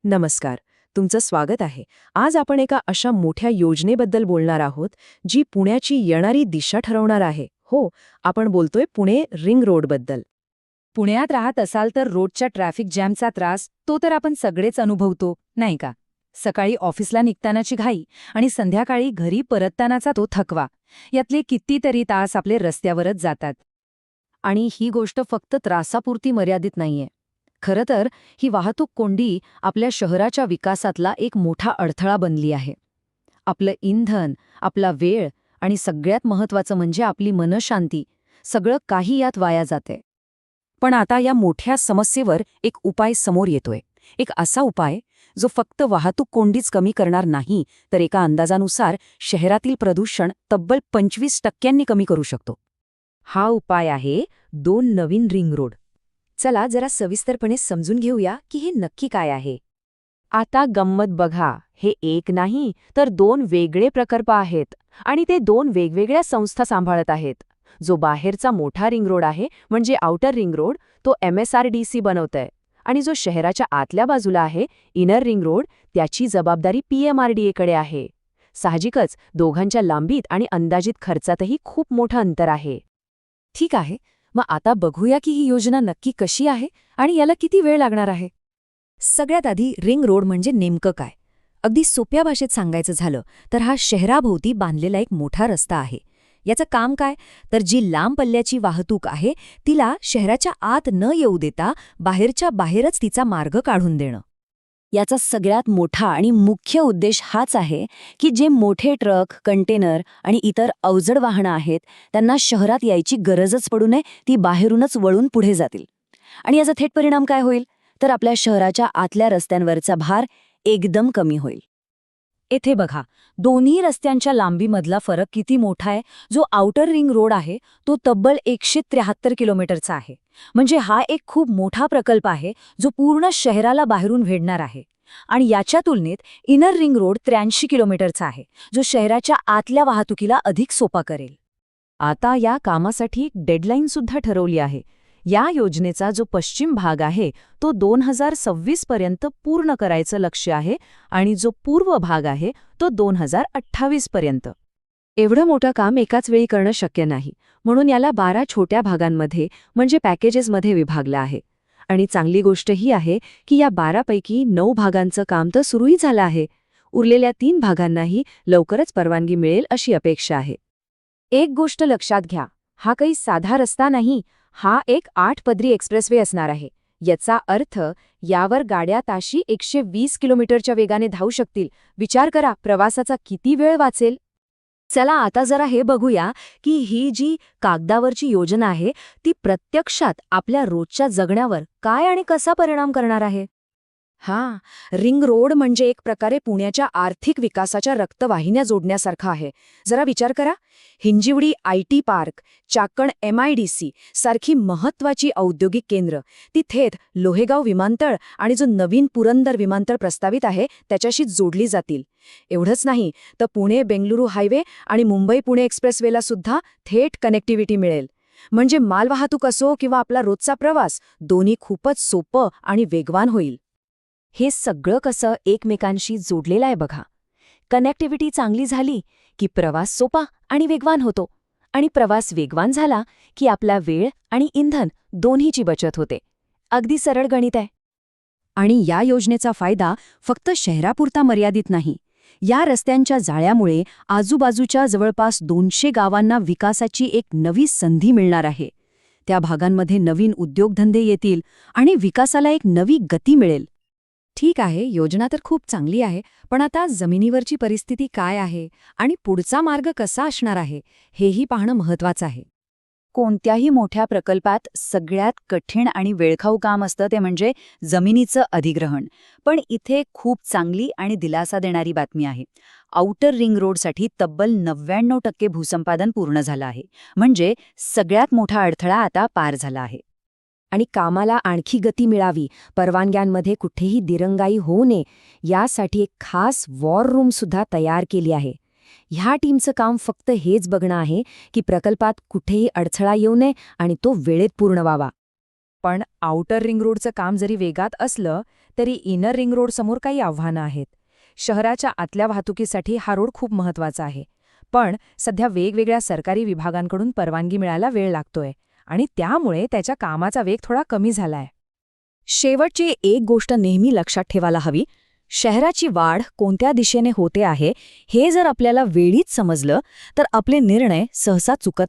नमस्कार. तुमचं स्वागत आहे. आज आपण एका अशा मोठ्या योजनेबद्दल बोलणार आहोत, जी पुण्याची येणारी दिशा ठरवणार आहे. हो, आपण बोलतोय पुणे रिंग रोडबद्दल. पुण्यात राहत असाल तर रोडच्या ट्रॅफिक जॅमचा त्रास तो तर आपण सगळेच अनुभवतो, नाही का? सकाळी ऑफिसला निघतानाची घाई आणि संध्याकाळी घरी परततानाचा तो थकवा, यातले कितीतरी तास आपले रस्त्यावरच जातात. आणि ही गोष्ट फक्त त्रासापुरती मर्यादित नाहीये. खरं तर ही वाहतूक कोंडी आपल्या शहराच्या विकासातला एक मोठा अडथळा बनली आहे. आपलं इंधन, आपला वेळ आणि सगळ्यात महत्त्वाचं म्हणजे आपली मनशांती, सगळं काही यात वाया जाते. पण आता या मोठ्या समस्येवर एक उपाय समोर येतोय. एक असा उपाय जो फक्त वाहतूक कोंडीच कमी करणार नाही, तर एका अंदाजानुसार शहरातील प्रदूषण तब्बल 25% कमी करू शकतो. हा उपाय आहे 2 नवीन रिंग रोड. चला जरा सविस्तरपणे समजून घेऊया की हे नक्की काय आहे. आता गंमत बघा, हे एक नाही तर 2 वेगळे प्रकल्प आहेत आणि ते 2 वेगवेगळ्या संस्था सांभाळत आहेत. जो बाहेरचा मोठा रिंग रोड आहे म्हणजे आउटर रिंग रोड, तो MSRDC बनवतंय आणि जो शहराच्या आतल्या बाजूला आहे इनर रिंग रोड, त्याची जबाबदारी PMRDA कडे आहे. साहजिकच दोघांच्या लांबीत आणि अंदाजित खर्चातही खूप मोठं अंतर आहे. ठीक आहे, मग आता बघूया की ही योजना नक्की कशी आहे आणि याला किती वेळ लागणार आहे. सगळ्यात आधी रिंग रोड म्हणजे नेमकं काय? अगदी सोप्या भाषेत सांगायचं झालं तर हा शहराभोवती बांधलेला एक मोठा रस्ता आहे. याचं काम काय? तर जी लांब पल्ल्याची वाहतूक आहे तिला शहराच्या आत न येऊ देता बाहेरच्या बाहेरच तिचा मार्ग काढून देणं. याचा सगळ्यात मोठा आणि मुख्य उद्देश हाच आहे की जे मोठे ट्रक, कंटेनर आणि इतर अवजड वाहनं आहेत त्यांना शहरात यायची गरजच पडू नये, ती बाहेरूनच वळून पुढे जातील. आणि याचा थेट परिणाम काय होईल? तर आपल्या शहराच्या आतल्या रस्त्यांवरचा भार एकदम कमी होईल. येथे बघा, दोन्ही रस्त्यांच्या लांबीमधला फरक किती मोठा आहे. जो आउटर रिंग रोड आहे तो तब्बल 173 किलोमीटरचा आहे. म्हणजे हा एक खूप मोठा प्रकल्प आहे जो पूर्ण शहराला बाहेरून वेढणार आहे. आणि याच्या तुलनेत इनर रिंग रोड 83 किलोमीटरचा आहे, जो शहराच्या आतल्या वाहतुकीला अधिक सोपा करेल. आता या कामासाठी डेडलाईन सुद्धा ठरवली आहे. या योजनेचा जो पश्चिम भाग आहे तो 2026 पर्यंत पूर्ण करायचं लक्ष्य आहे आणि जो पूर्व भाग आहे तो 2028 पर्यंत. एवढं मोठं काम एकाच वेळी करणं शक्य नाही, म्हणून याला 12 छोट्या भागांमध्ये म्हणजे पॅकेजेसमध्ये विभागलं आहे. आणि चांगली गोष्ट ही आहे की या 12 पैकी 9 भागांचं काम तर सुरूही झालं आहे. उरलेल्या 3 भागांनाही लवकरच परवानगी मिळेल अशी अपेक्षा आहे. एक गोष्ट लक्षात घ्या, हा काही साधा रस्ता नाही, हा एक 8 पदरी एक्सप्रेसवे असणार आहे. याचा अर्थ यावर गाड्या ताशी 120 किलोमीटरच्या वेगाने धावू शकतील. विचार करा, प्रवासाचा किती वेळ वाचेल. चला आता जरा हे बघूया की ही जी कागदावरची योजना आहे ती प्रत्यक्षात आपल्या रोजच्या जगण्यावर काय आणि कसा परिणाम करणार आहे. रिंग रोड म्हणजे एक प्रकारे पुण्याच्या आर्थिक विकासाच्या रक्तवाहिन्या जोडण्यासारखं आहे. जरा विचार करा, हिंजिवडी IT पार्क, चाकण MIDC सारखी महत्त्वाची औद्योगिक केंद्र ती थेट लोहेगाव विमानतळ आणि जो नवीन पुरंदर विमानतळ प्रस्तावित आहे त्याच्याशी जोडली जातील. एवढंच नाही तर पुणे-बेंगलुरू हायवे आणि मुंबई-पुणे एक्सप्रेसवेला सुद्धा थेट कनेक्टिव्हिटी मिळेल. म्हणजे मालवाहतूक असो किंवा आपला रोजचा प्रवास, दोन्ही खूपच सोपं आणि वेगवान होईल. हे सगळं कसं एकमेकांशी जोडलेलं आहे बघा. कनेक्टिव्हिटी चांगली झाली की प्रवास सोपा आणि वेगवान होतो, आणि प्रवास वेगवान झाला की आपला वेळ आणि इंधन दोन्हीची बचत होते. अगदी सरळ गणित आहे. आणि या योजनेचा फायदा फक्त शहरापुरता मर्यादित नाही. या रस्त्यांच्या जाळ्यामुळे आजूबाजूच्या जवळपास 200 गावांना विकासाची एक नवी संधी मिळणार आहे. त्या भागांमध्ये नवीन उद्योगधंदे येतील आणि विकासाला एक नवी गती मिळेल. ठीक आहे, योजना तर खूप चांगली आहे, पण आता जमिनीवरची परिस्थिती काय आहे आणि पुढचा मार्ग कसा असणार आहे हेही पाहणं महत्त्वाचं आहे. कोणत्याही मोठ्या प्रकल्पात सगळ्यात कठीण आणि वेळखाऊ काम असतं ते म्हणजे जमिनीचं अधिग्रहण. पण इथे खूप चांगली आणि दिलासा देणारी बातमी आहे. आउटर रिंग रोडसाठी तब्बल 99% भूसंपादन पूर्ण झालं आहे. म्हणजे सगळ्यात मोठा अडथळा आता पार झाला आहे. आणि कामाला आणखी गती मिळावी, परवानग्यांमध्ये कुठेही दिरंगाई होऊ नये, यासाठी एक खास वॉर रूम सुद्धा तयार केली आहे. ह्या टीमचं काम फक्त हेच बघणं आहे की प्रकल्पात कुठेही अडथळा येऊ नये आणि तो वेळेत पूर्ण व्हावा. पण आउटर रिंग रोडचं काम जरी वेगात असलं तरी इनर रिंग रोड समोर काही आव्हानं आहेत. शहराच्या आतल्या वाहतुकीसाठी हा रोड खूप महत्वाचा आहे. पण सध्या वेगवेगळ्या सरकारी विभागांकडून परवानगी मिळायला वेळ लागतोय आणि त्यामुळे त्याच्या कामाचा वेग थोडा कमी झालाय. शेवटची एक गोष्ट नेहमी लक्षात ठेवायला हवी, शहराची वाढ कोणत्या दिशेने होते आहे हे जर आपल्याला वेळीच समजलं तर आपले निर्णय सहसा चुकत